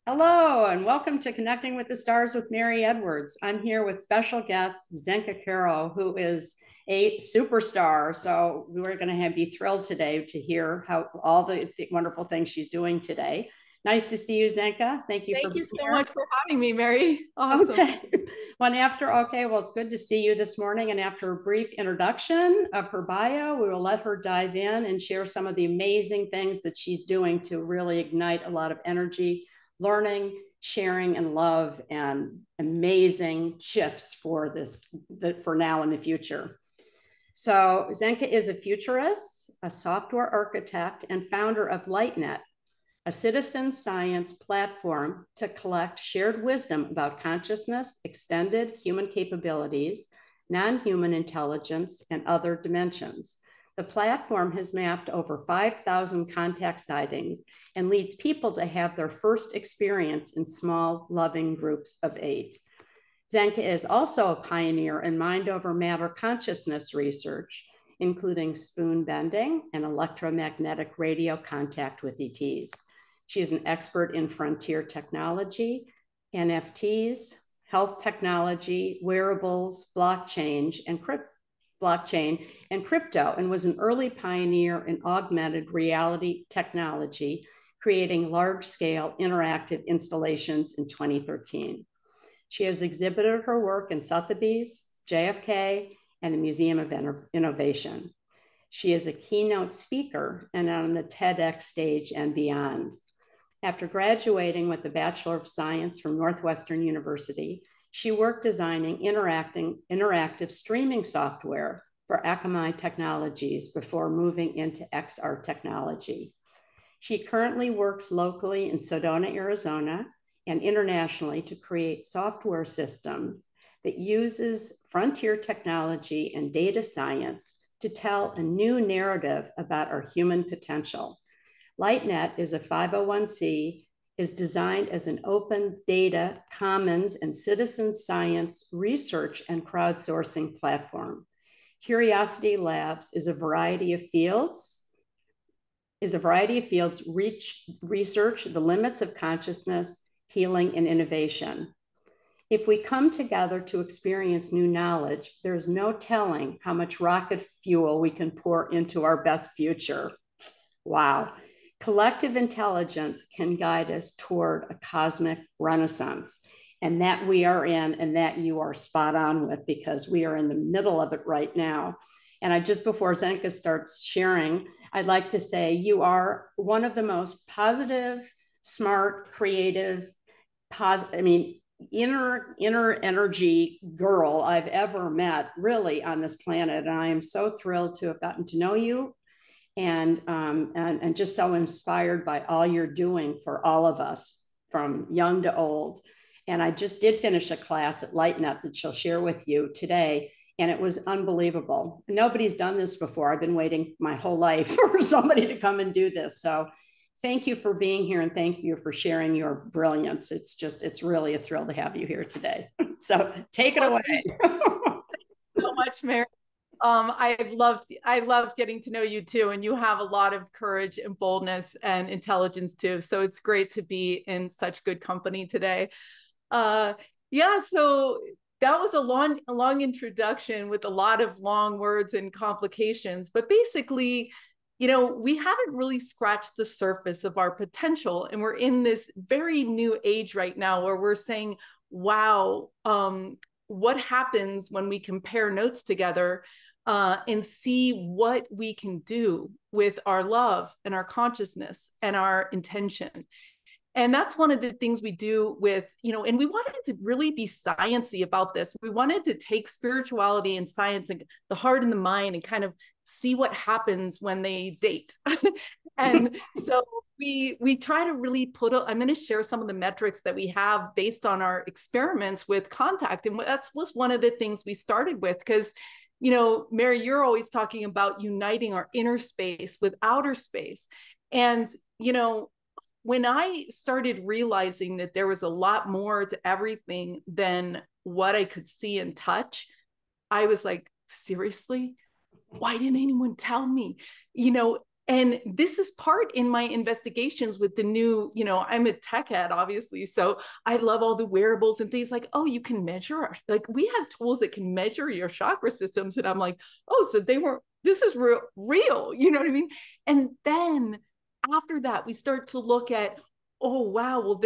Hello, and welcome to Connecting with the Stars with Mary Edwards. I'm here with special guest Zenka Caro, who is a superstar. So we're going to be thrilled today to hear how all the wonderful things she's doing today. Nice to see you, Zenka. Thank you for Thank you being so here. much for having me, Mary. Awesome. Okay. Well, it's good to see you this morning. And after a brief introduction of her bio, we will let her dive in and share some of the amazing things that she's doing to really ignite a lot of energy, learning, sharing, and love, and amazing shifts for for now and the future. So Zenka is a futurist, a software architect, and founder of LightNet, a citizen science platform to collect shared wisdom about consciousness, extended human capabilities, non-human intelligence, and other dimensions. The platform has mapped over 5,000 contact sightings and leads people to have their first experience in small, loving groups of 8. Zenka is also a pioneer in mind over matter consciousness research, including spoon bending and electromagnetic radio contact with ETs. She is an expert in frontier technology, NFTs, health technology, wearables, blockchain, and crypto, and was an early pioneer in augmented reality technology, creating large-scale interactive installations in 2013. She has exhibited her work in Sotheby's, JFK, and the Museum of Innovation. She is a keynote speaker and on the TEDx stage and beyond. After graduating with the Bachelor of Science from Northwestern University, she worked designing interactive streaming software for Akamai Technologies before moving into XR technology. She currently works locally in Sedona, Arizona, and internationally to create software systems that uses frontier technology and data science to tell a new narrative about our human potential. LightNet is a 501c, is designed as an open data commons and citizen science research and crowdsourcing platform. Curiosity Labs is a variety of fields, research the limits of consciousness, healing, and innovation. If we come together to experience new knowledge, there's no telling how much rocket fuel we can pour into our best future. Wow. Collective intelligence can guide us toward a cosmic renaissance, and that we are in, and that you are spot on with, because we are in the middle of it right now. And just before Zenka starts sharing, I'd like to say you are one of the most positive, smart, creative, inner energy girl I've ever met, really, on this planet. And I am so thrilled to have gotten to know you, and just so inspired by all you're doing for all of us from young to old. And I just did finish a class at LightNet that she'll share with you today, and it was unbelievable. Nobody's done this before. I've been waiting my whole life for somebody to come and do this. So thank you for being here, and thank you for sharing your brilliance. It's really a thrill to have you here today. So take it away. So much, Mary. I loved getting to know you too, and you have a lot of courage and boldness and intelligence too. So it's great to be in such good company today. Yeah, so that was a long introduction with a lot of long words and complications, but basically, we haven't really scratched the surface of our potential, and we're in this very new age right now where we're saying, wow, what happens when we compare notes together and see what we can do with our love and our consciousness and our intention. And that's one of the things we do with, and we wanted to really be sciencey about this. We wanted to take spirituality and science and the heart and the mind and kind of see what happens when they date. And so we try to really I'm going to share some of the metrics that we have based on our experiments with contact. And that was one of the things we started with, because Mary, you're always talking about uniting our inner space with outer space. And, when I started realizing that there was a lot more to everything than what I could see and touch, I was like, seriously? Why didn't anyone tell me? And this is part in my investigations with the new, I'm a tech head, obviously. So I love all the wearables and things like, oh, you can measure, like we have tools that can measure your chakra systems. And I'm like, oh, so this is real, you know what I mean? And then after that, we start to look at, oh, wow, well,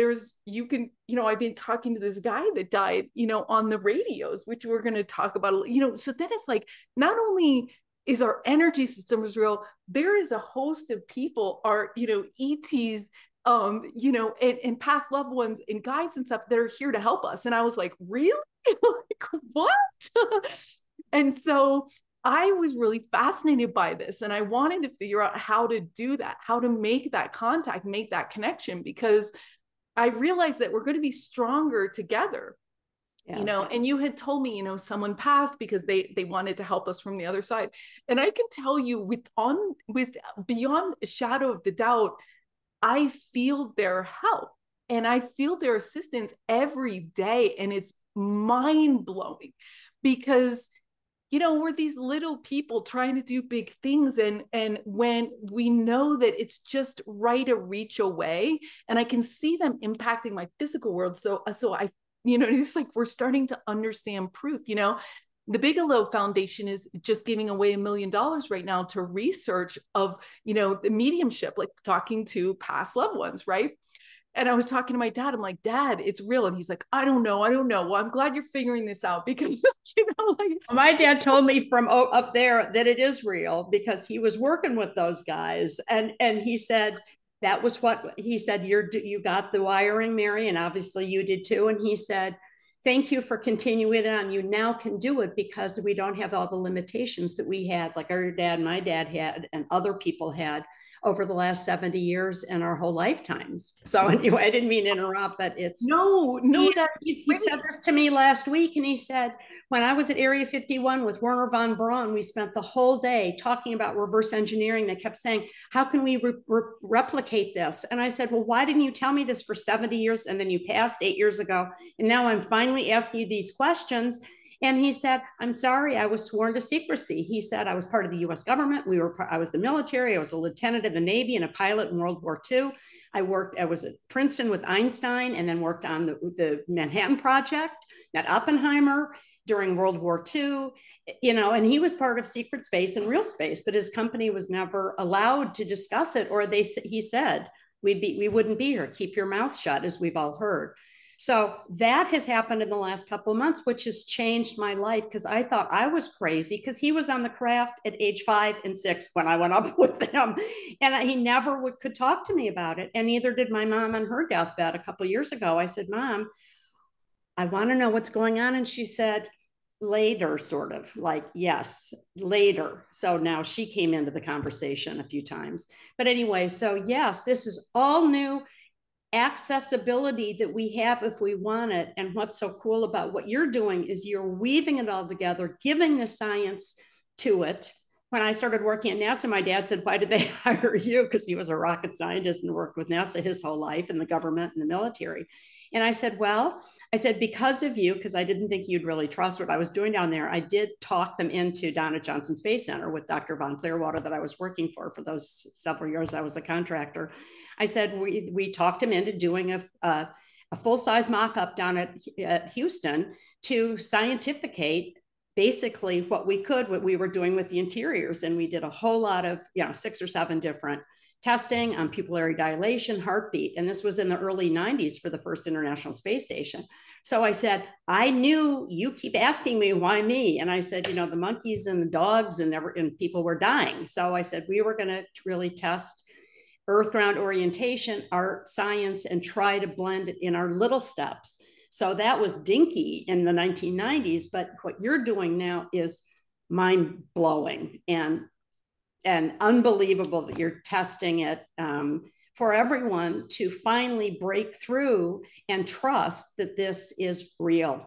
I've been talking to this guy that died, on the radios, which we're going to talk about, so then it's like, not only is our energy system is real, there is a host of people, our, ETs, and past loved ones and guides and stuff that are here to help us. And I was like, really? Like, what? And so I was really fascinated by this, and I wanted to figure out how to do that, how to make that contact, make that connection, because I realized that we're going to be stronger together. Yes. And you had told me, someone passed because they wanted to help us from the other side. And I can tell you with beyond a shadow of the doubt, I feel their help and I feel their assistance every day. And it's mind blowing because, we're these little people trying to do big things. And when we know that it's just right a reach away, and I can see them impacting my physical world. So I, it's like, we're starting to understand proof, the Bigelow Foundation is just giving away $1 million right now to research of, the mediumship, like talking to past loved ones. Right. And I was talking to my dad. I'm like, Dad, it's real. And he's like, I don't know. Well, I'm glad you're figuring this out because, my dad told me from up there that it is real because he was working with those guys. And he said, that was what he said. You got the wiring, Mary, and obviously you did too. And he said, thank you for continuing it on. You now can do it because we don't have all the limitations that we had, like our dad, my dad had, and other people had over the last 70 years and our whole lifetimes. So anyway, I didn't mean to interrupt, but it's no. He said this to me last week, and he said, when I was at Area 51 with Werner von Braun, we spent the whole day talking about reverse engineering. They kept saying, how can we replicate this? And I said, well, why didn't you tell me this for 70 years? And then you passed 8 years ago. And now I'm finally asking you these questions. And he said, I'm sorry, I was sworn to secrecy. He said, I was part of the US government. I was the military. I was a lieutenant in the Navy and a pilot in World War II. I was at Princeton with Einstein and then worked on the Manhattan Project at Oppenheimer during World War II, and he was part of secret space and real space, but his company was never allowed to discuss it, or he said, we wouldn't be here. Keep your mouth shut, as we've all heard. So that has happened in the last couple of months, which has changed my life because I thought I was crazy because he was on the craft at age 5 and 6 when I went up with him. And he never could talk to me about it. And neither did my mom on her deathbed a couple of years ago. I said, Mom, I want to know what's going on. And she said, later, sort of like, yes, later. So now she came into the conversation a few times. But anyway, so yes, this is all new accessibility that we have if we want it. And what's so cool about what you're doing is you're weaving it all together, giving the science to it. When I started working at NASA, my dad said, why did they hire you? Because he was a rocket scientist and worked with NASA his whole life in the government and the military. And I said, because of you, because I didn't think you'd really trust what I was doing down there, I did talk them into down at Johnson Space Center with Dr. Von Clearwater that I was working for those several years I was a contractor. I said, we talked him into doing a full-size mock-up down at Houston to scientificate basically what we were doing with the interiors. And we did a whole lot of, 6 or 7 different testing on pupillary dilation, heartbeat. And this was in the early 90s for the first International Space Station. So I said, I knew you keep asking me, why me? And I said, the monkeys and the dogs and people were dying. So I said, we were going to really test earth ground orientation, art, science, and try to blend it in our little steps. So that was dinky in the 1990s, but what you're doing now is mind blowing and unbelievable that you're testing it for everyone to finally break through and trust that this is real.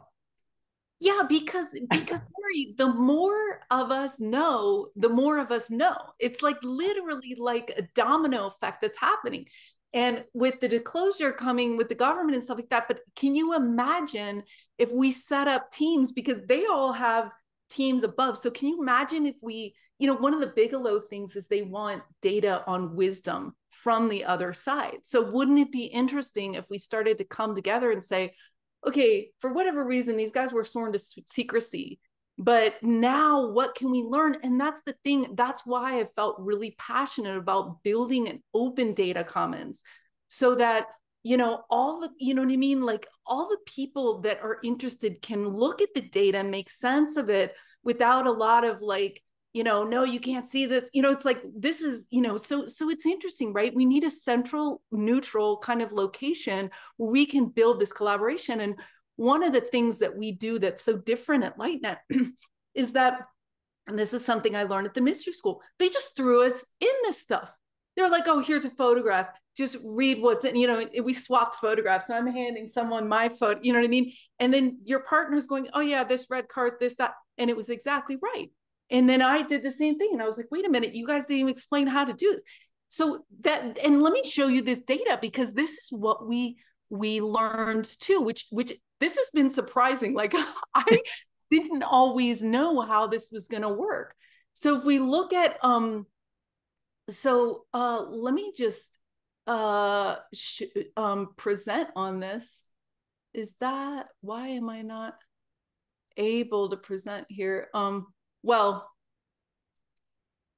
Yeah, because Mary, the more of us know, the more of us know. It's like literally like a domino effect that's happening. And with the disclosure coming with the government and stuff like that, but can you imagine if we set up teams, because they all have teams above. So can you imagine if we, one of the Bigelow things is they want data on wisdom from the other side. So wouldn't it be interesting if we started to come together and say, okay, for whatever reason, these guys were sworn to secrecy, but now what can we learn? And that's the thing. That's why I felt really passionate about building an open data commons so that, all the, you know what I mean? Like all the people that are interested can look at the data, make sense of it without a lot of like, no, you can't see this. It's like, this is, so it's interesting, right? We need a central neutral kind of location where we can build this collaboration. And one of the things that we do that's so different at LightNet is that, and this is something I learned at the mystery school, they just threw us in this stuff. They're like, oh, here's a photograph. Just read what's in, we swapped photographs. So I'm handing someone my photo, you know what I mean? And then your partner's going, oh yeah, this red car is this, that. And it was exactly right. And then I did the same thing. And I was like, wait a minute, you guys didn't even explain how to do this. So that, and let me show you this data because this is what we learned too, which this has been surprising. Like I didn't always know how this was going to work. So if we look at, let me just present on this. Is that, why am I not able to present here?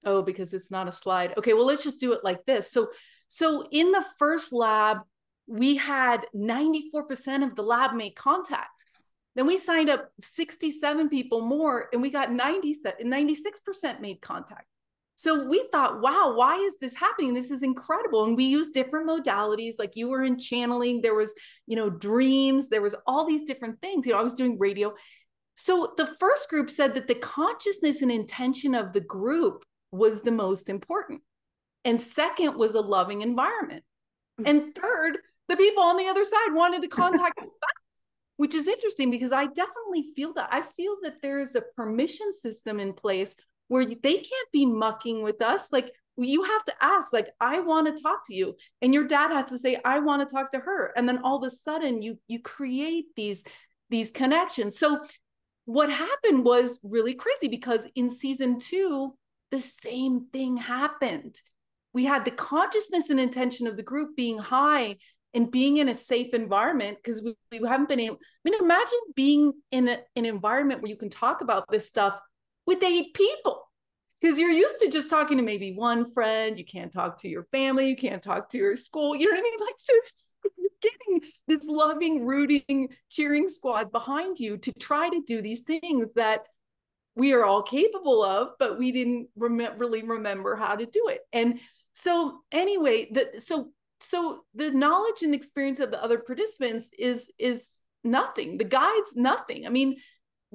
Because it's not a slide. Okay, well, let's just do it like this. So in the first lab, we had 94% of the lab make contact. Then we signed up 67 people more and we got 96% made contact. So we thought, wow, why is this happening? This is incredible. And we used different modalities, like you were in channeling, there was, dreams, there was all these different things. I was doing radio. So the first group said that the consciousness and intention of the group was the most important. And second was a loving environment. And third, the people on the other side wanted to contact us back, which is interesting because I definitely feel that. I feel that there is a permission system in place where they can't be mucking with us. Like you have to ask, like, I want to talk to you. And your dad has to say, I want to talk to her. And then all of a sudden you create these connections. So what happened was really crazy because in season 2, the same thing happened. We had the consciousness and intention of the group being high and being in a safe environment because we haven't been able, imagine being in an environment where you can talk about this stuff with 8 people, because you're used to just talking to maybe one friend. You can't talk to your family. You can't talk to your school. You know what I mean? Like, so you're getting this loving, rooting, cheering squad behind you to try to do these things that we are all capable of, but we didn't really remember how to do it. And so anyway, so the knowledge and experience of the other participants is nothing. The guide's nothing.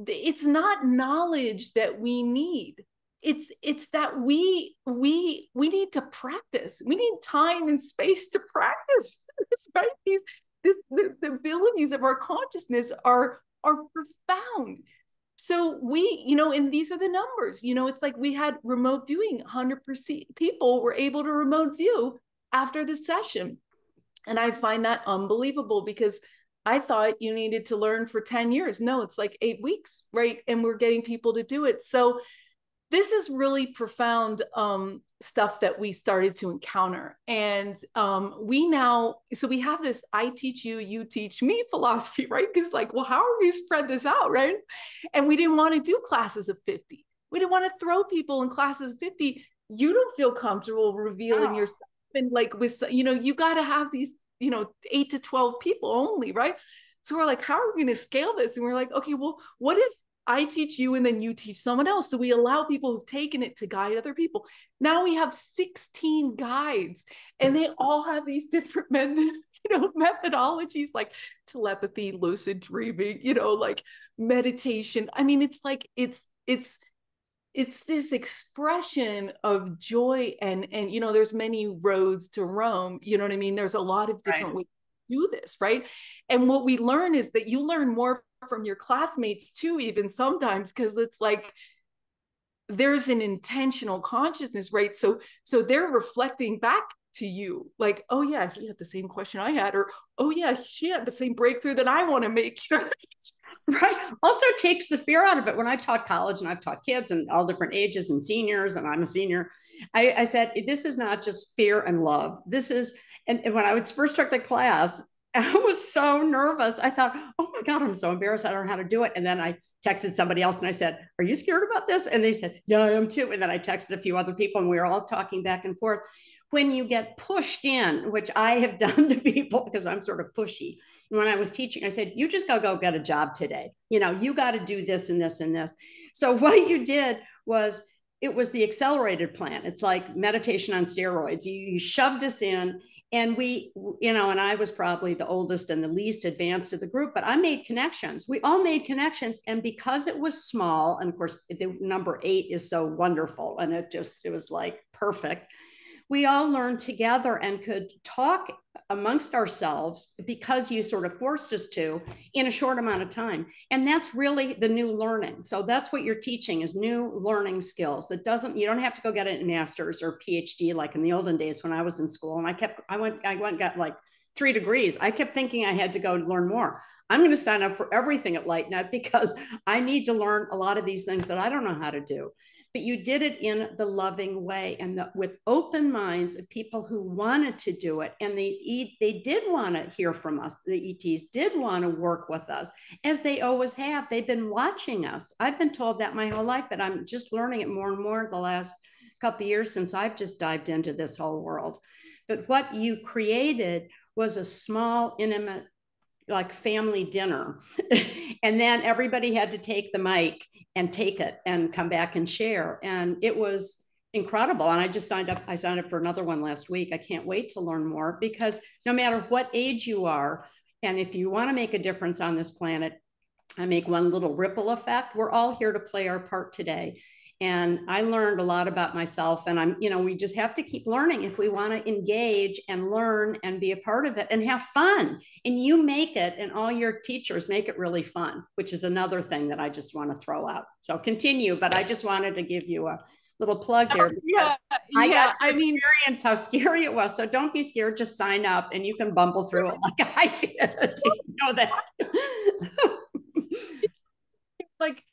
It's not knowledge that we need. It's that we need to practice. We need time and space to practice. Right? The abilities of our consciousness are profound. So we, and these are the numbers. It's like we had remote viewing. 100% people were able to remote view after the session, and I find that unbelievable because I thought you needed to learn for 10 years. No, it's like 8 weeks, right? And we're getting people to do it. So this is really profound stuff that we started to encounter. And we have this I teach you, you teach me philosophy, right? Because like, well, how are we spread this out, right? And we didn't want to do classes of 50. We didn't want to throw people in classes of 50. You don't feel comfortable revealing yourself. And like with, you got to have these 8 to 12 people only, right? So we're like, how are we going to scale this? And we're like, okay, well, what if I teach you and then you teach someone else? So we allow people who've taken it to guide other people. Now we have 16 guides and they all have these different methodologies like telepathy, lucid dreaming, like meditation. It's like, it's this expression of joy and there's many roads to Rome. You know what I mean? There's a lot of different ways to do this, right? And what we learn is that you learn more from your classmates too, even sometimes, because it's like there's an intentional consciousness, right? So they're reflecting back to you? Like, oh yeah, he had the same question I had, or oh yeah, she had the same breakthrough that I want to make. Right. Also takes the fear out of it. When I taught college, and I've taught kids and all different ages and seniors, and I'm a senior, I said, this is not just fear and love. This is, and when I was first took the class, I was so nervous. I thought, oh my God, I'm so embarrassed. I don't know how to do it. And then I texted somebody else and I said, are you scared about this? And they said, yeah, I am too. And then I texted a few other people and we were all talking back and forth. When you get pushed in, which I have done to people because I'm sort of pushy. And when I was teaching, I said, you just gotta go get a job today. You got to do this and this and this. So what you did was, it was the accelerated plan. It's like meditation on steroids. You shoved us in, and and I was probably the oldest and the least advanced of the group, but I made connections. We all made connections. And because it was small, and of course, the number 8 is so wonderful, and it was like perfect. We all learned together and could talk amongst ourselves because you sort of forced us to in a short amount of time. And that's really the new learning. So that's what you're teaching, is new learning skills. You don't have to go get a master's or PhD like in the olden days when I was in school. And I went and got like 3 degrees. I kept thinking I had to go learn more. I'm going to sign up for everything at LightNet because I need to learn a lot of these things that I don't know how to do. But you did it in the loving way, and with open minds of people who wanted to do it. And they did want to hear from us. The ETs did want to work with us, as they always have. They've been watching us. I've been told that my whole life, but I'm just learning it more and more the last couple of years since I've just dived into this whole world. But what you created was a small, intimate, like family dinner. And then everybody had to take the mic and take it and come back and share. And it was incredible. And I signed up for another one last week. I can't wait to learn more, because no matter what age you are, and if you want to make a difference on this planet, I make one little ripple effect. We're all here to play our part today. And I learned a lot about myself, and we just have to keep learning if we want to engage and learn and be a part of it and have fun. And you make it, and all your teachers make it really fun, which is another thing that I just want to throw out. So continue, but I just wanted to give you a little plug there, because I got to experience how scary it was. So don't be scared, just sign up and you can bumble through it like I did. You know that. Like,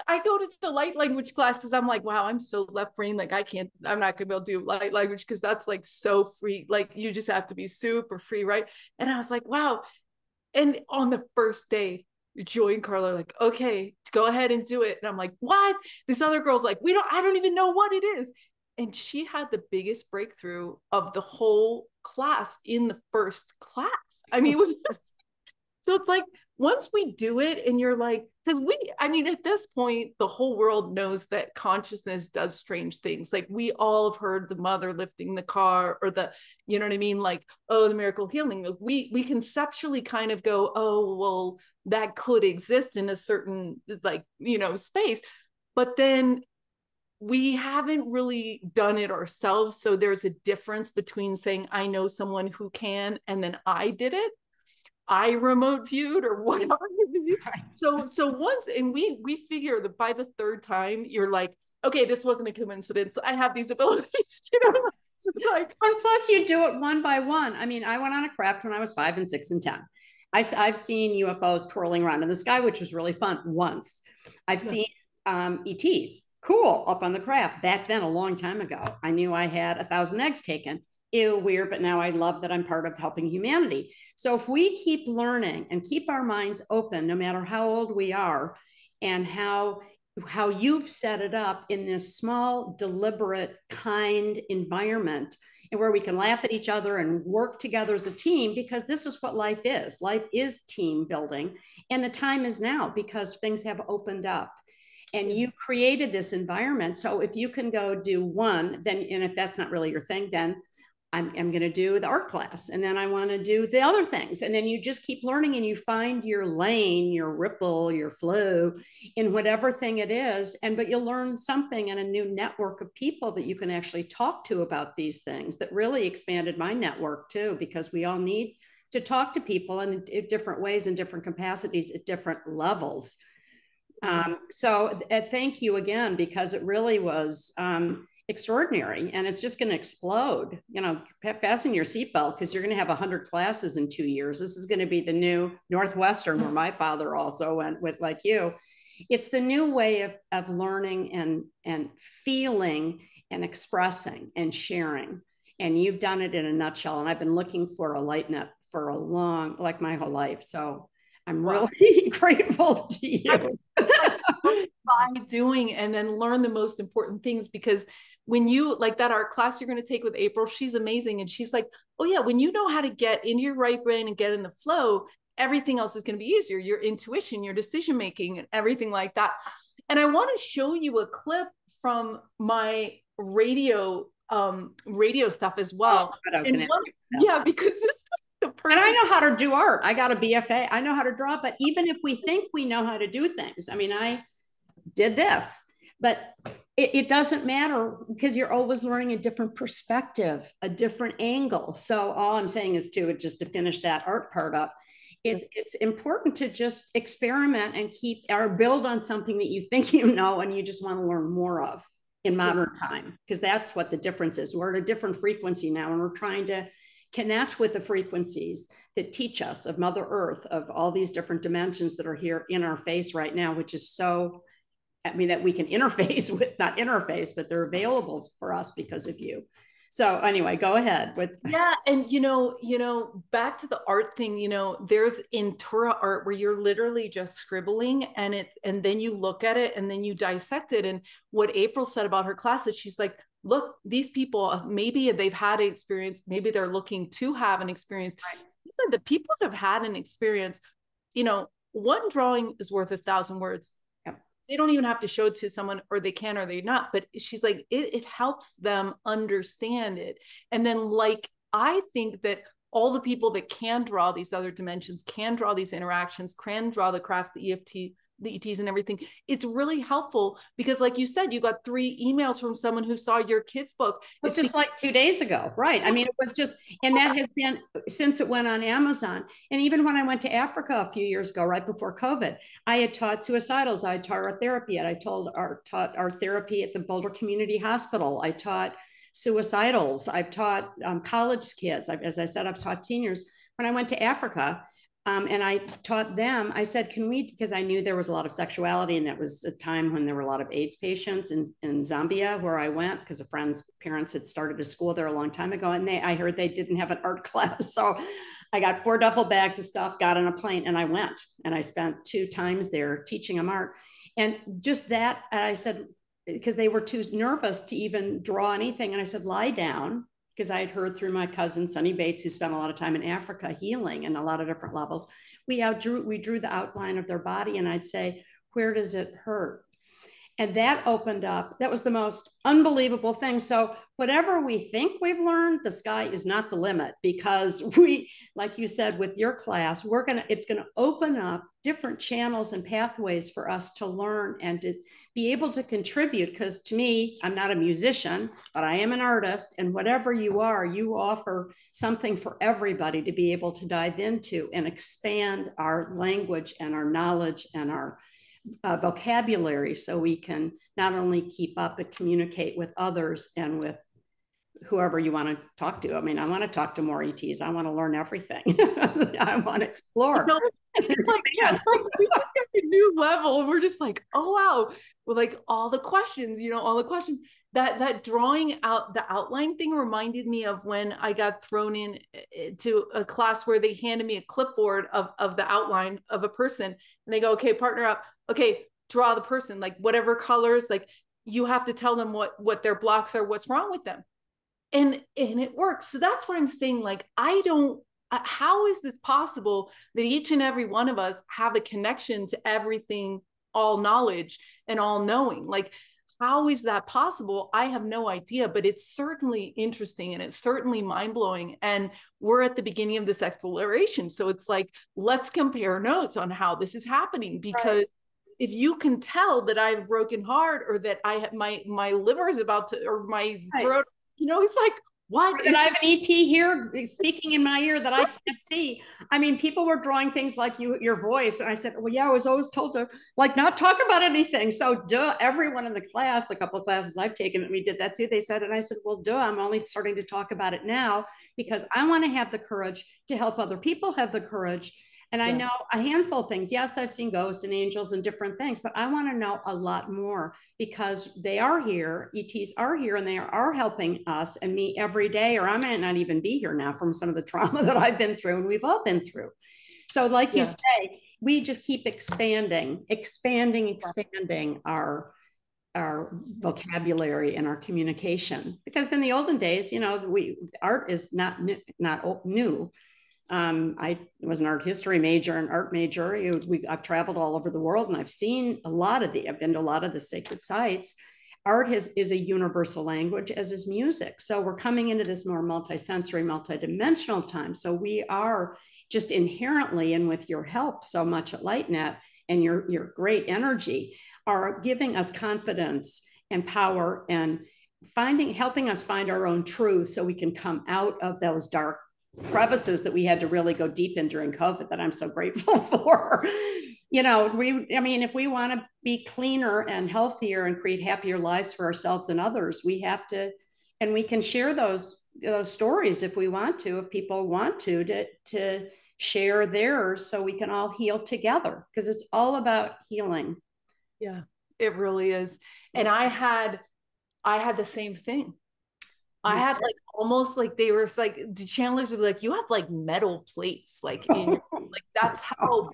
I go to the light language class because I'm like, wow, I'm so left brain. Like, I'm not gonna be able to do light language because that's like so free. Like, you just have to be super free, right? And I was like, wow. And on the first day, Joy and Carla are like, okay, go ahead and do it. And I'm like, what? This other girl's like, I don't even know what it is. And she had the biggest breakthrough of the whole class in the first class. I mean, it was just, so it's like, once we do it and you're like, because at this point, the whole world knows that consciousness does strange things. Like, we all have heard the mother lifting the car, or you know what I mean? Like, oh, the miracle healing. We conceptually kind of go, oh, well, that could exist in a certain, space. But then we haven't really done it ourselves. So there's a difference between saying, I know someone who can, and then I did it. I remote viewed or whatever. So once, and we figure that by the 3rd time, you're like, okay, this wasn't a coincidence. I have these abilities, Like, and plus you do it one by one. I mean, I went on a craft when I was 5 and 6 and 10. I've seen UFOs twirling around in the sky, which was really fun once. I've seen ETs, cool, up on the craft. Back then, a long time ago, I knew I had 1,000 eggs taken. Ew, weird, but now I love that I'm part of helping humanity. So if we keep learning and keep our minds open, no matter how old we are, and how you've set it up in this small, deliberate, kind environment, and where we can laugh at each other and work together as a team, because this is what life is. Life is team building, and the time is now, because things have opened up. And you created this environment. So if you can go do one, then, and if that's not really your thing, then I'm going to do the art class, and then I want to do the other things. And then you just keep learning, and you find your lane, your ripple, your flow in whatever thing it is. But you'll learn something in a new network of people that you can actually talk to about these things. That really expanded my network too, because we all need to talk to people in different ways, in different capacities, at different levels. So thank you again, because it really was, extraordinary, and it's just going to explode. Fasten your seatbelt, because you're going to have 100 classes in 2 years. This is going to be the new Northwestern, where my father also went with, like you. It's the new way of learning and feeling and expressing and sharing. And you've done it in a nutshell. And I've been looking for a LightNet for like my whole life. So I'm really grateful to you. By doing, and then learn the most important things, because when you, like that art class you're going to take with April, she's amazing. And she's like, oh yeah, when you know how to get into your right brain and get in the flow, everything else is going to be easier. Your intuition, your decision making, and everything like that. And I want to show you a clip from my radio stuff as well. Yeah, because this is the perfect. And I know how to do art. I got a BFA. I know how to draw. But even if we think we know how to do things, I mean, I did this, but it doesn't matter, because you're always learning a different perspective, a different angle. So all I'm saying is just to finish that art part up, it's important to just experiment and keep or build on something that you think you know and you just want to learn more of in modern time, because that's what the difference is. We're at a different frequency now, and we're trying to connect with the frequencies that teach us of Mother Earth, of all these different dimensions that are here in our face right now, which is so, I mean, that we can interface with, not interface, but they're available for us because of you. So anyway, go ahead with. Yeah. And, back to the art thing, there's Intura art where you're literally just scribbling, and then you look at it and then you dissect it. And what April said about her class is, she's like, look, these people, maybe they've had an experience, maybe they're looking to have an experience. Right. The people that have had an experience, one drawing is worth 1,000 words. They don't even have to show it to someone, or they can or they not, but she's like, it helps them understand it. And then, like, I think that all the people that can draw these other dimensions, can draw these interactions, can draw the crafts, the ETs and everything, it's really helpful, because like you said, you got 3 emails from someone who saw your kids' book. It's just like 2 days ago, right? I mean, it was just, and that has been since it went on Amazon. And even when I went to Africa a few years ago, right before COVID, I had taught suicidals. I taught art therapy, and I taught art therapy at the Boulder Community Hospital. I taught suicidals. I've taught college kids. As I said, I've taught seniors. When I went to Africa, and I taught them, I said, can we, because I knew there was a lot of sexuality, and that was a time when there were a lot of AIDS patients in Zambia, where I went, because a friend's parents had started a school there a long time ago. And I heard they didn't have an art class. So I got 4 duffel bags of stuff, got on a plane, and I went, and I spent 2 times there teaching them art. And just that, I said, because they were too nervous to even draw anything. And I said, lie down, because I had heard through my cousin, Sonny Bates, who spent a lot of time in Africa healing in a lot of different levels. We drew the outline of their body, and I'd say, where does it hurt? And that opened up, that was the most unbelievable thing. So whatever we think we've learned, the sky is not the limit, because we, like you said, with your class, it's going to open up different channels and pathways for us to learn and to be able to contribute. Because to me, I'm not a musician, but I am an artist. And whatever you are, you offer something for everybody to be able to dive into and expand our language and our knowledge and our vocabulary, so we can not only keep up but communicate with others and with whoever you want to talk to. I mean, I want to talk to more ETs. I want to learn everything. I want to explore. It's like we just got a new level, and we're just like, oh wow, well, like all the questions. That drawing out the outline thing reminded me of when I got thrown in to a class where they handed me a clipboard of the outline of a person, and they go, okay, partner up. Okay, draw the person, like whatever colors, like you have to tell them what their blocks are, what's wrong with them. And it works. So that's what I'm saying. Like, how is this possible that each and every one of us have a connection to everything, all knowledge and all knowing? Like, how is that possible? I have no idea, but it's certainly interesting, and it's certainly mind-blowing. And we're at the beginning of this exploration. So it's like, let's compare notes on how this is happening, because right. If you can tell that I have a broken heart, or that I have my liver is about to, or my throat, it's like, what That I have an ET here speaking in my ear that I can't see. I mean, people were drawing things like your voice. And I said, well, yeah, I was always told to like not talk about anything. So duh, everyone in the class, the couple of classes I've taken, we did that too. They said, and I said, well, duh, I'm only starting to talk about it now because I want to have the courage to help other people have the courage. And I know a handful of things. Yes, I've seen ghosts and angels and different things, but I want to know a lot more because they are here. ETs are here and they are helping us and me every day, or I might not even be here now from some of the trauma that I've been through and we've all been through. So, like you say, we just keep expanding our vocabulary and our communication. Because in the olden days, art is not new. I was an art history major and art major. I've traveled all over the world and I've been to a lot of the sacred sites. Art is a universal language, as is music. So we're coming into this more multisensory, multidimensional time. So we are just inherently, and with your help so much at LightNet and your great energy, are giving us confidence and power and helping us find our own truth so we can come out of those dark crevices that we had to really go deep in during COVID that I'm so grateful for. If we want to be cleaner and healthier and create happier lives for ourselves and others, we have to, and we can share those stories if we want to, if people want to share theirs so we can all heal together because it's all about healing. Yeah, it really is. And I had the same thing. I had like almost like they were like the channelers would be like, you have like metal plates, like in your, like that's how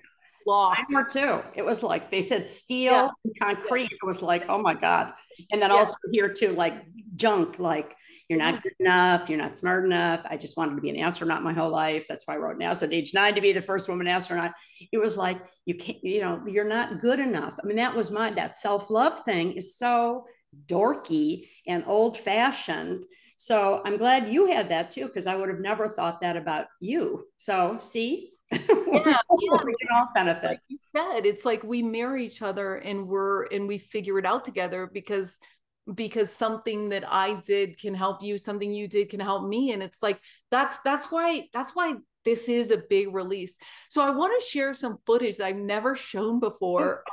locked. Mine were too. It was like they said steel and concrete. It was like, oh my God. And then also here too, like junk, like you're not good enough, you're not smart enough. I just wanted to be an astronaut my whole life. That's why I wrote NASA at age 9 to be the first woman astronaut. It was like you can't, you're not good enough. I mean, that self-love thing is so dorky and old-fashioned. So I'm glad you had that too, because I would have never thought that about you. So see, we can all benefit. Like you said, it's like we mirror each other and we figure it out together because something that I did can help you, something you did can help me. And it's like, that's why this is a big release. So I want to share some footage that I've never shown before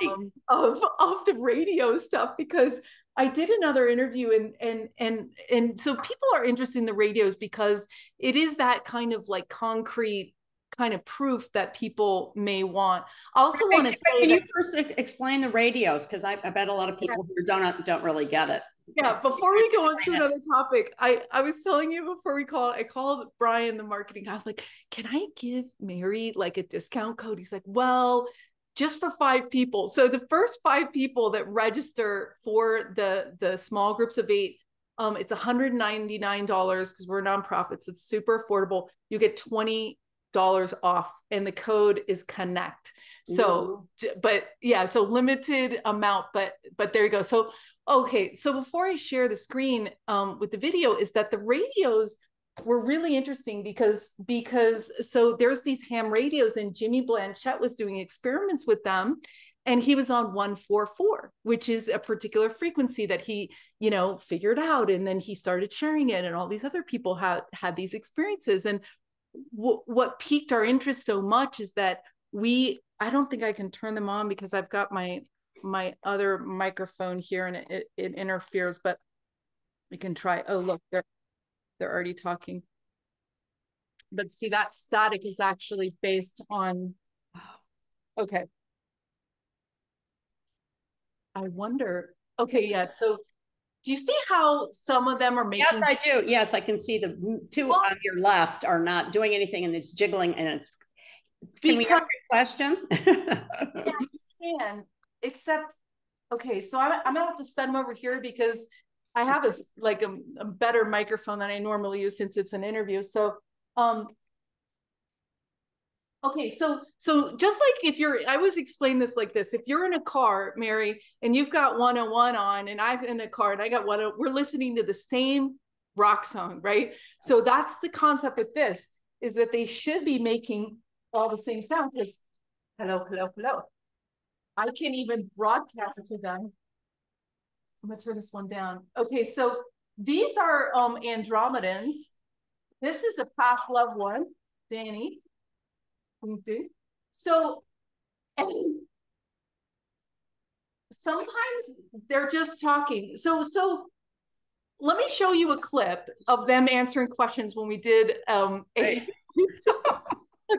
of the radio stuff, because I did another interview and so people are interested in the radios because it is that kind of like concrete kind of proof that people may want. I also want to say, can you first explain the radios? Because I bet a lot of people who don't really get it. Yeah, before we go on to another topic, I was telling you before I called Brian, the marketing guy. I was like, can I give Mary like a discount code? He's like, well, just for 5 people. So the first 5 people that register for the small groups of 8, it's $199 because we're nonprofits. It's super affordable. You get $20 off and the code is connect. So, but yeah, so limited amount, but there you go. So, okay. So before I share the screen with the video, is that the radios were really interesting because so there's these ham radios and Jimmy Blanchett was doing experiments with them. And he was on 144, which is a particular frequency that he, figured out. And then he started sharing it. And all these other people had these experiences. And what piqued our interest so much is that I don't think I can turn them on because I've got my other microphone here and it interferes, but we can try. Oh, look, they're already talking. But see, that static is actually based on, okay. I wonder, okay, yeah. So do you see how some of them are making? Yes, I do. Yes, I can see the 2 on your left are not doing anything and it's jiggling and it's, can we ask a question? Yeah, you can, except, okay, so I'm gonna have to send them over here because I have a better microphone than I normally use since it's an interview. So, okay, so just like I always explain this like this. If you're in a car, Mary, and you've got 101 on, and I'm in a car and I got we're listening to the same rock song, right? So that's the concept with this, is that they should be making all the same sound because hello. I can even broadcast to them. I'm gonna turn this one down. Okay, so these are Andromedans. This is a past loved one, Danny. So sometimes they're just talking. So let me show you a clip of them answering questions when we did I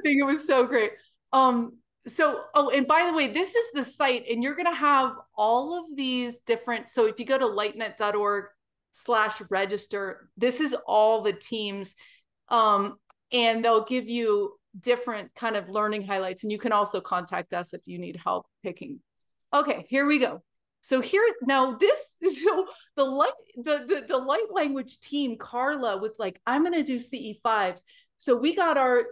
think it was so great. And by the way, this is the site, and you're going to have all of these different. So if you go to lightnet.org/register, this is all the teams, and they'll give you different kind of learning highlights. And you can also contact us if you need help picking. Okay, here we go. So here now so the light language team, Carla was like, I'm going to do CE5s. So we got our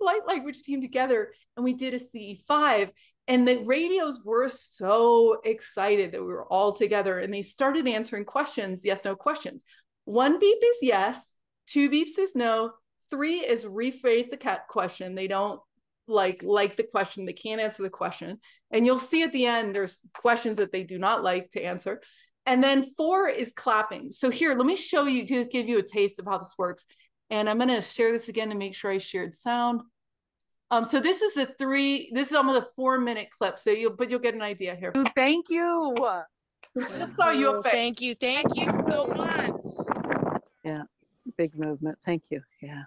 light language team together and we did a CE5, and the radios were so excited that we were all together, and they started answering questions, yes, no questions. 1 beep is yes, 2 beeps is no, 3 is rephrase the question. They don't like the question, they can't answer the question. And you'll see at the end, there's questions that they do not like to answer. And then 4 is clapping. So here, let me show you, to give you a taste of how this works. And I'm going to share this again to make sure I shared sound. So this is almost a 4-minute clip. So you'll get an idea here. Thank you. Just saw your face. Thank you so much. Yeah, big movement. Thank you. Yeah.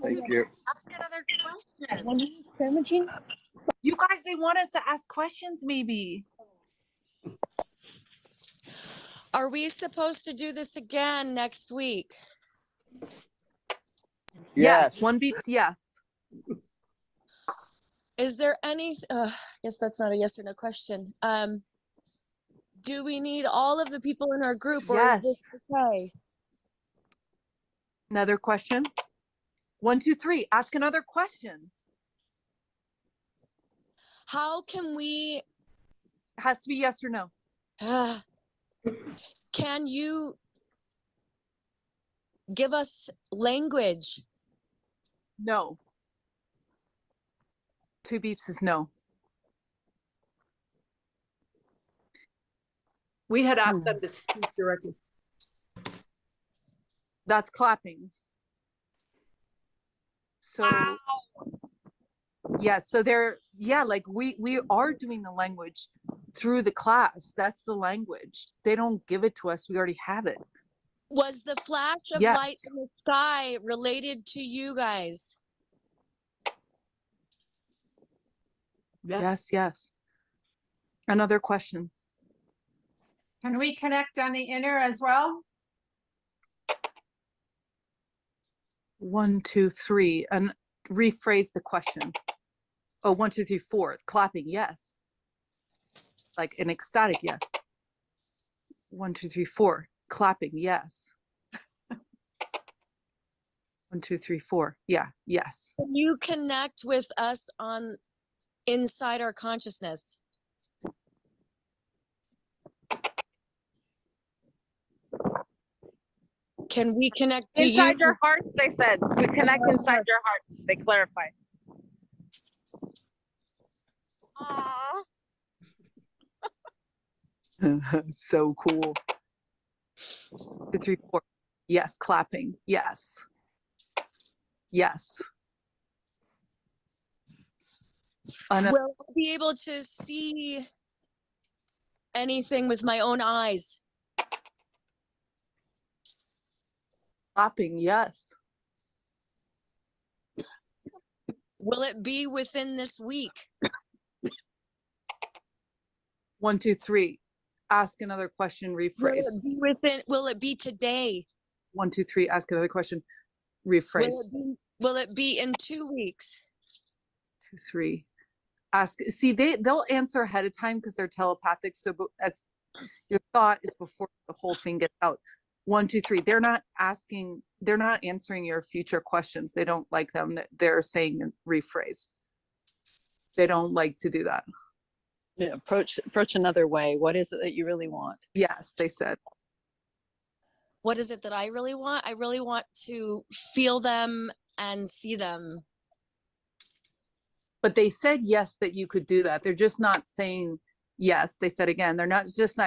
Thank you. Ask another question. You guys, they want us to ask questions, maybe. Are we supposed to do this again next week? Yes. 1 beeps, yes. Is there any, guess that's not a yes or no question. Do we need all of the people in our group, or Yes. is this okay? Another question. 1, 2, 3. Ask another question. How can we? It has to be yes or no. Can you give us language? No. 2 beeps is no. We had asked them to speak directly. That's clapping. So wow. Yeah, so like we are doing the language through the class. That's the language. They don't give it to us. We already have it. Was the flash of light in the sky related to you guys? Yes. Another question. Can we connect on the inner as well? 1, 2, 3, and rephrase the question. Oh, 1, 2, 3, 4. Clapping, yes. Like an ecstatic yes. 1, 2, 3, 4. Clapping, yes. 1, 2, 3, 4. Yeah, yes. Can you connect with us on inside our consciousness? Can we connect to inside your hearts? They said we connect inside your hearts. They clarify. So cool. 2, 3, 4. Yes, clapping. Yes. Will I be able to see anything with my own eyes? Clapping, yes. Will it be within this week? 1, 2, 3. Ask another question, rephrase. Will it be today? 1, 2, 3. Ask another question, rephrase. Will it be in 2 weeks? 2, 3. Ask. See, they'll answer ahead of time because they're telepathic. So as your thought is before the whole thing gets out. 1, 2, 3. They're not answering your future questions. They don't like them. They're saying rephrase. They don't like to do that. Yeah, approach another way. What is it that you really want? Yes, they said. What is it that I really want? I really want to feel them and see them. But they said yes, that you could do that. They're just not saying yes. They said again, they're not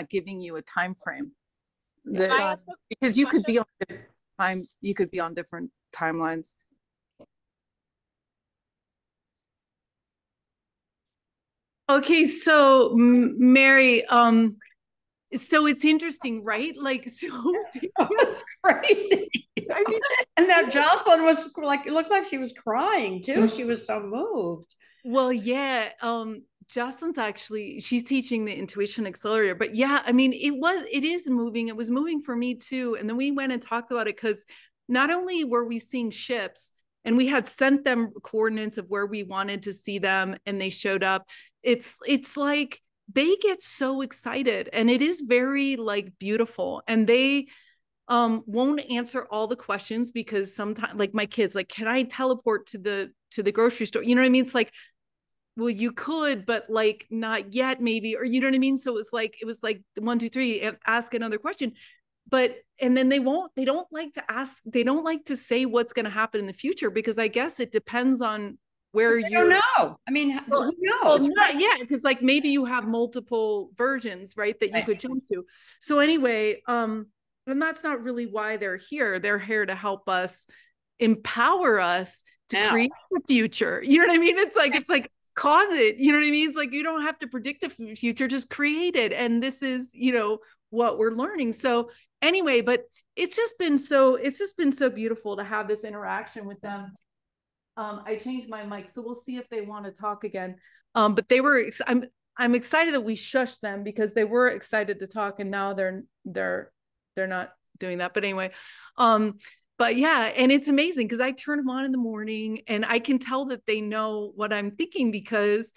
giving you a time frame. Because you could be on different timelines. Okay, so Mary, so it's interesting, right? Like, so It's crazy. I mean, and that Jocelyn was like, it looked like she was crying too. She was so moved. well, yeah. Jocelyn's actually, she's teaching the Intuition Accelerator, but yeah, I mean, it is moving. It was moving for me too. And then we went and talked about it because not only were we seeing ships, and we had sent them coordinates of where we wanted to see them, and they showed up. It's like they get so excited, and it is very like beautiful. And they won't answer all the questions because sometimes, like my kids, like, can I teleport to the grocery store? You know what I mean? It's like, well, you could, but like not yet, maybe, or you know what I mean? So it was like 1, 2, 3, ask another question. But, and then they don't like to ask, they don't like to say what's going to happen in the future, because I guess it depends on where you don't know. I mean, who knows? Well, yeah, because like maybe you have multiple versions, right, that you could jump to. So anyway, and that's not really why they're here. They're here to help us, empower us to create the future. You know what I mean? It's like cause it. You know what I mean? It's like you don't have to predict the future, just create it. And this is, you know, what we're learning. So anyway, but it's just been so beautiful to have this interaction with them. I changed my mic, so we'll see if they want to talk again. But they were, I'm excited that we shushed them because they were excited to talk, and now they're not doing that. But anyway, but yeah, and it's amazing because I turn them on in the morning and I can tell that they know what I'm thinking, because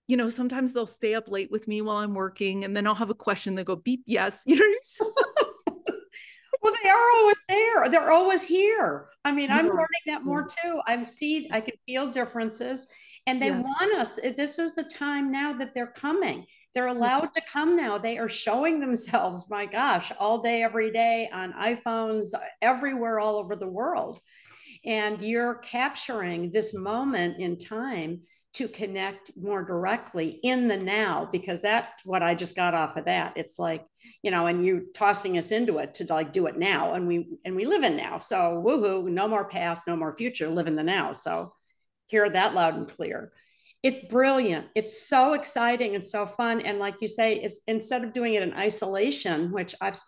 you know, sometimes they'll stay up late with me while I'm working, and then I'll have a question. They go beep, yes. You know, well, they are always there. They're always here. I mean, I'm learning that more too. I can feel differences, and they want us. This is the time now that they're coming. They're allowed to come now. They are showing themselves, my gosh, all day, every day on iPhones, everywhere, all over the world. And you're capturing this moment in time to connect more directly in the now, because that's what I just got off of that. It's like, you know, and you tossing us into it to like do it now. And we live in now. So woohoo, no more past, no more future, live in the now. So hear that loud and clear. It's brilliant. It's so exciting and so fun. And like you say, it's, instead of doing it in isolation, which I've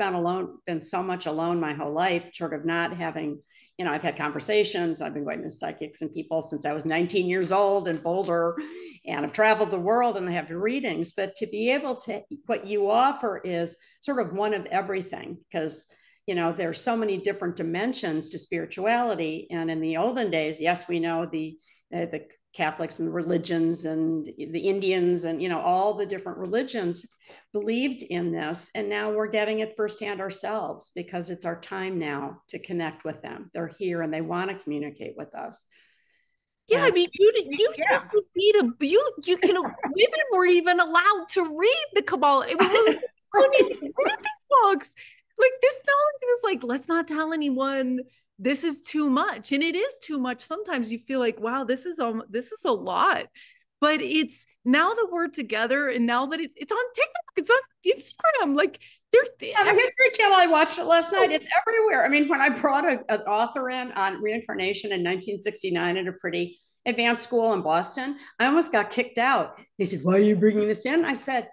been so much alone my whole life, sort of not having, you know, I've had conversations. I've been going to psychics and people since I was 19 years old in Boulder, and I've traveled the world and I have readings. But to be able to, what you offer is sort of one of everything, because, you know, there's so many different dimensions to spirituality. And in the olden days, yes, we know the Catholics and the religions and the Indians and, you know, all the different religions believed in this. And now we're getting it firsthand ourselves, because it's our time now to connect with them. They're here and they want to communicate with us. Yeah, I mean, you used to read women weren't even allowed to read the Kabbalah. I mean, we couldn't even read these books. Like, this knowledge was like, let's not tell anyone. This is too much. And it is too much. Sometimes you feel like, wow, this is a lot. But it's now that we're together, and now that it's on TikTok, it's on Instagram, like the History Channel, I watched it last night. It's everywhere. I mean, when I brought an author in on reincarnation in 1969 at a pretty advanced school in Boston, I almost got kicked out. They said, why are you bringing this in? I said,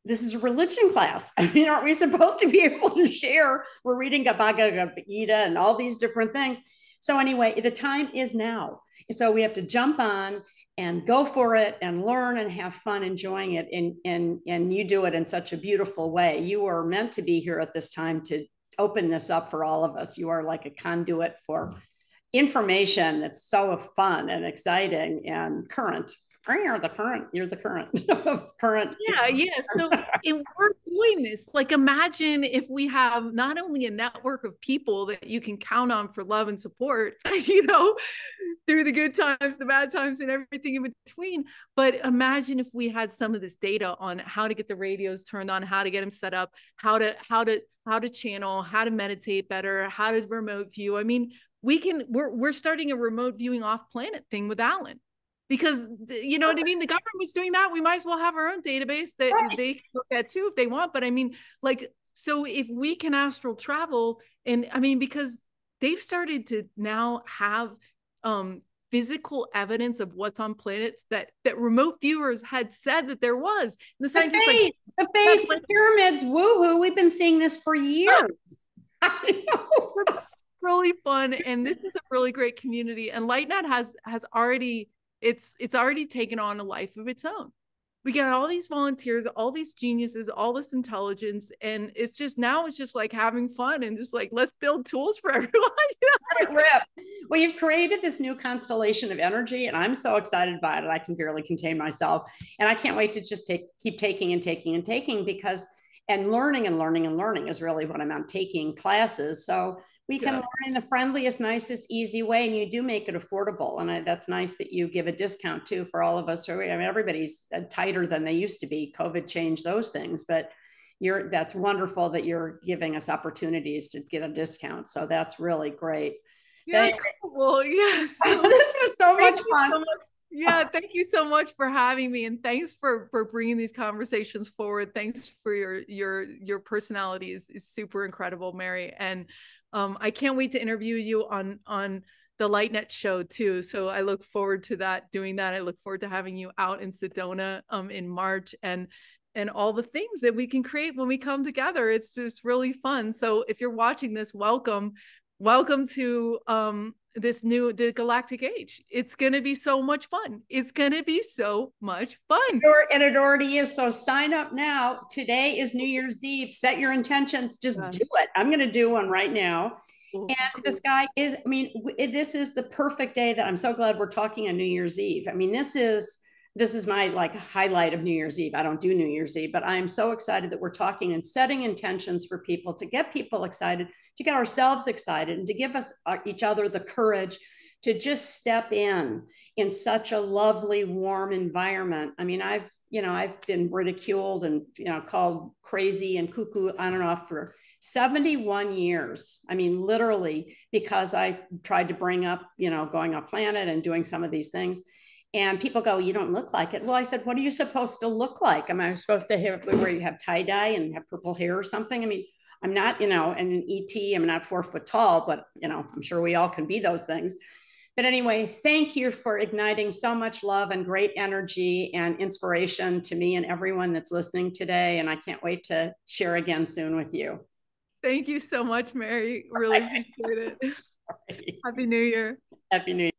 this is a religion class. I mean, aren't we supposed to be able to share? We're reading Bhagavad Gita and all these different things. So anyway, the time is now. So we have to jump on and go for it and learn and have fun enjoying it. And you do it in such a beautiful way. You are meant to be here at this time to open this up for all of us. You are like a conduit for information that's so fun and exciting and current. You're the current. Yeah. So if we're doing this, like, imagine if we have not only a network of people that you can count on for love and support, you know, through the good times, the bad times, and everything in between. But imagine if we had some of this data on how to get the radios turned on, how to get them set up, how to channel, how to meditate better, how to remote view. I mean, we're starting a remote viewing off planet thing with Alan. Because, you know what I mean? The government was doing that. We might as well have our own database that they can look at too if they want. But I mean, like, so if we can astral travel, and I mean, because they've started to now have physical evidence of what's on planets that remote viewers had said that there was. And the scientists the pyramids, woohoo, we've been seeing this for years. I know. It's really fun, and this is a really great community, and LightNet has already it's already taken on a life of its own. We got all these volunteers, all these geniuses, all this intelligence, and it's just like having fun and just like, let's build tools for everyone. Let it rip. Well, you've created this new constellation of energy, and I'm so excited about it. I can barely contain myself, and I can't wait to just keep taking and taking and taking, because and learning is really what I'm on, taking classes. So we can learn in the friendliest, nicest, easy way, and you do make it affordable. And that's nice that you give a discount too for all of us. I mean, everybody's tighter than they used to be. COVID changed those things, but that's wonderful that you're giving us opportunities to get a discount. So that's really great. Yeah, cool. Yes. This was so much fun. Yeah, thank you so much for having me, and thanks for bringing these conversations forward. Thanks for your personality is super incredible, Mary, and I can't wait to interview you on the LightNet show too. So I look forward to doing that. I look forward to having you out in Sedona in March, and all the things that we can create when we come together. It's just really fun. So if you're watching this, welcome to the galactic age. It's going to be so much fun. It's going to be so much fun. And it already is. So sign up now. Today is New Year's Eve. Set your intentions. Just do it. I'm going to do one right now. And this guy is, I mean, this is the perfect day that I'm so glad we're talking on New Year's Eve. I mean, this is my like highlight of New Year's Eve. I don't do New Year's Eve, but I'm so excited that we're talking and setting intentions for people, to get people excited, to get ourselves excited, and to give us each other the courage to just step in such a lovely, warm environment. I mean, I've been ridiculed and, called crazy and cuckoo on and off for 71 years. I mean, literally, because I tried to bring up, going off planet and doing some of these things. And people go, you don't look like it. Well, I said, what are you supposed to look like? Am I supposed to have where you have tie-dye and have purple hair or something? I mean, I'm not, and an ET, I'm not 4 foot tall, but, I'm sure we all can be those things. But anyway, thank you for igniting so much love and great energy and inspiration to me and everyone that's listening today. And I can't wait to share again soon with you. Thank you so much, Mary. Really appreciate it. Happy New Year. Happy New Year.